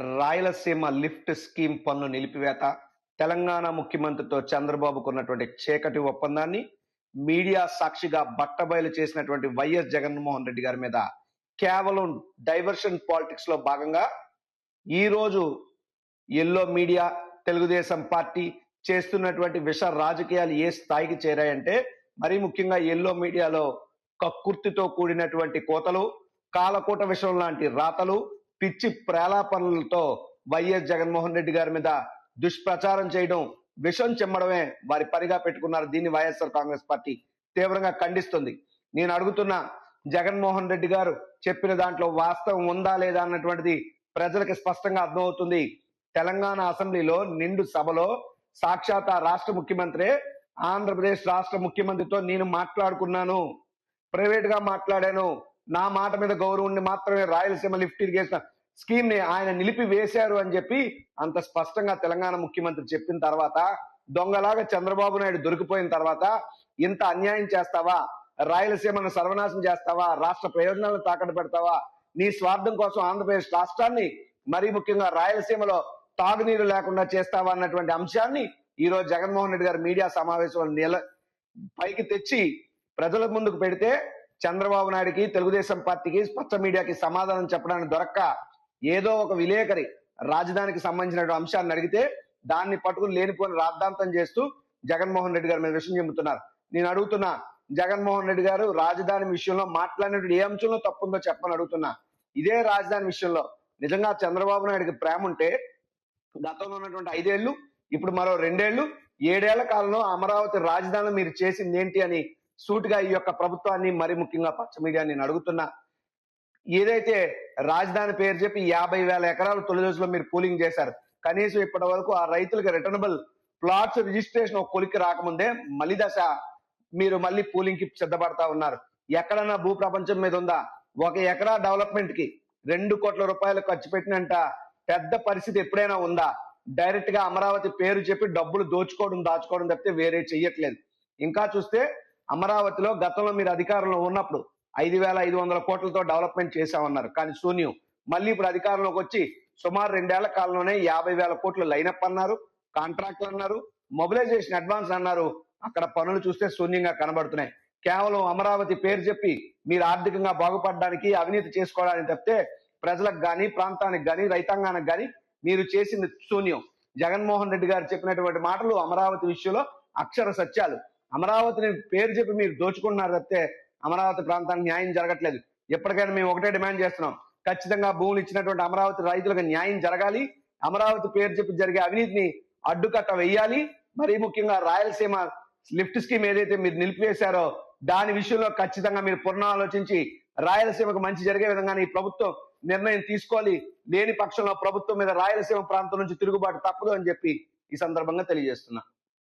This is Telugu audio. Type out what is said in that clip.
రాయలసీమ లిఫ్ట్ స్కీమ్ పనులు నిలిపివేత, తెలంగాణ ముఖ్యమంత్రితో చంద్రబాబుకు ఉన్నటువంటి చీకటి ఒప్పందాన్ని మీడియా సాక్షిగా బట్టబయలు చేసినటువంటి వైఎస్ జగన్మోహన్ రెడ్డి గారి మీద కేవలం డైవర్షన్ పాలిటిక్స్ లో భాగంగా ఈ రోజు ఎల్లో మీడియా, తెలుగుదేశం పార్టీ చేస్తున్నటువంటి విష రాజకీయాలు ఏ స్థాయికి చేరాయంటే, మరీ ముఖ్యంగా ఎల్లో మీడియాలో కక్కుర్తితో కూడినటువంటి కోతలు, కాలకూట విషయం లాంటి రాతలు, పిచ్చి ప్రేలాపనలతో వైఎస్ జగన్మోహన్ రెడ్డి గారి మీద దుష్ప్రచారం చేయడం, విషం చెమ్మడమే వారి పనిగా పెట్టుకున్నారు. దీన్ని వైఎస్ఆర్ కాంగ్రెస్ పార్టీ తీవ్రంగా ఖండిస్తుంది. నేను అడుగుతున్నా, జగన్మోహన్ రెడ్డి గారు చెప్పిన దాంట్లో వాస్తవం ఉందా లేదా అన్నటువంటిది ప్రజలకు స్పష్టంగా అర్థమవుతుంది. తెలంగాణ అసెంబ్లీలో నిండు సభలో సాక్షాత్ రాష్ట్ర ముఖ్యమంత్రి, ఆంధ్రప్రదేశ్ రాష్ట్ర ముఖ్యమంత్రితో నేను మాట్లాడుకున్నాను, ప్రైవేట్ గా మాట్లాడాను, నా మాట మీద గౌరవం ఉండి మాత్రమే రాయలసీమ లిఫ్ట్ ఇరిగేషన్ స్కీమ్ ని ఆయన నిలిపివేశారు అని చెప్పి అంత స్పష్టంగా తెలంగాణ ముఖ్యమంత్రి చెప్పిన తర్వాత, దొంగలాగా చంద్రబాబు నాయుడు దొరికిపోయిన తర్వాత ఇంత అన్యాయం చేస్తావా, రాయలసీమను సర్వనాశనం చేస్తావా, రాష్ట్ర ప్రయోజనాలను తాకట్టు పెడతావా, నీ స్వార్థం కోసం ఆంధ్రప్రదేశ్ రాష్ట్రాన్ని, మరీ ముఖ్యంగా రాయలసీమలో తాగునీరు లేకుండా చేస్తావా అన్నటువంటి అంశాన్ని ఈ రోజు జగన్మోహన్ రెడ్డి గారు మీడియా సమావేశంలో పైకి తెచ్చి ప్రజల ముందుకు పెడితే, చంద్రబాబు నాయుడికి, తెలుగుదేశం పార్టీకి, స్పష్ట మీడియాకి సమాధానం చెప్పడానికి దొరక్క ఏదో ఒక విలేకరి రాజధానికి సంబంధించిన అంశాన్ని అడిగితే దాన్ని పట్టుకుని లేనిపోని రాద్ధాంతం చేస్తూ జగన్మోహన్ రెడ్డి గారి మీద విషయం చెబుతున్నారు. నేను అడుగుతున్నా, జగన్మోహన్ రెడ్డి గారు రాజధాని విషయంలో మాట్లాడినటువంటి ఏ అంశంలో తప్పుందో చెప్పని అడుగుతున్నా. ఇదే రాజధాని విషయంలో నిజంగా చంద్రబాబు నాయుడికి ప్రేమ ఉంటే గతంలో ఉన్నటువంటి 5 ఏళ్లు, ఇప్పుడు మరో 2 ఏళ్లు, 7 ఏళ్ల కాలంలో అమరావతి రాజధానిలో మీరు చేసింది ఏంటి అని సూటిగా ఈ యొక్క ప్రభుత్వాన్ని, మరి ముఖ్యంగా పచ్చ మీడియా నేను అడుగుతున్నా. ఏదైతే రాజధాని పేరు చెప్పి 50,000 ఎకరాలు తొలి రోజులో మీరు పూలింగ్ చేశారు, కనీసం ఇప్పటి వరకు ఆ రైతులకు రిటర్నబుల్ ప్లాట్స్ రిజిస్ట్రేషన్ ఒక కొలికి రాకముందే మళ్ళీ దశ మీరు మళ్ళీ పూలింగ్ కి సిద్ధపడతా ఉన్నారు. ఎక్కడన్నా భూ ప్రపంచం మీద ఉందా? 1 ఎకరా డెవలప్మెంట్ కి 2 కోట్ల రూపాయలు ఖర్చు పెట్టినంత పెద్ద పరిస్థితి ఎప్పుడైనా ఉందా? డైరెక్ట్ గా అమరావతి పేరు చెప్పి డబ్బులు దోచుకోవడం, దాచుకోవడం తప్పితే వేరే చెయ్యట్లేదు. ఇంకా చూస్తే అమరావతిలో గతంలో మీరు అధికారంలో ఉన్నప్పుడు 5,500 కోట్లతో డెవలప్మెంట్ చేశామన్నారు, కానీ శూన్యం. మళ్ళీ ఇప్పుడు అధికారంలోకి వచ్చి సుమారు 2 ఏళ్ల కాలంలోనే 50,000 కోట్లు లైనప్ అన్నారు, కాంట్రాక్ట్లు అన్నారు, మొబిలైజేషన్ అడ్వాన్స్ అన్నారు. అక్కడ పనులు చూస్తే శూన్యంగా కనబడుతున్నాయి. కేవలం అమరావతి పేరు చెప్పి మీరు ఆర్థికంగా బాగుపడడానికి, అవినీతి చేసుకోవడానికి తప్పితే ప్రజలకు గాని, ప్రాంతానికి గాని, రైతాంగానికి గాని మీరు చేసింది శూన్యం. జగన్మోహన్ రెడ్డి గారు చెప్పినటువంటి మాటలు అమరావతి విషయంలో అక్షర సత్యాలు. అమరావతిని పేరు చెప్పి మీరు దోచుకుంటున్నారు తప్పితే అమరావతి ప్రాంతానికి న్యాయం జరగట్లేదు. ఎప్పటికైనా మేము ఒకటే డిమాండ్ చేస్తున్నాం, ఖచ్చితంగా భూములు ఇచ్చినటువంటి అమరావతి రైతులకు న్యాయం జరగాలి. అమరావతి పేరు చెప్పి జరిగే అవినీతిని అడ్డుకట్ట వేయాలి. మరీ ముఖ్యంగా రాయలసీమ లిఫ్ట్ స్కీమ్ ఏదైతే మీరు నిలిపివేశారో దాని విషయంలో ఖచ్చితంగా మీరు పునరాలోచించి రాయలసీమకు మంచి జరిగే విధంగా ఈ ప్రభుత్వం నిర్ణయం తీసుకోవాలి. లేని పక్షంలో ప్రభుత్వం మీద రాయలసీమ ప్రాంతం నుంచి తిరుగుబాటు తప్పదు అని చెప్పి ఈ సందర్భంగా తెలియజేస్తున్నా.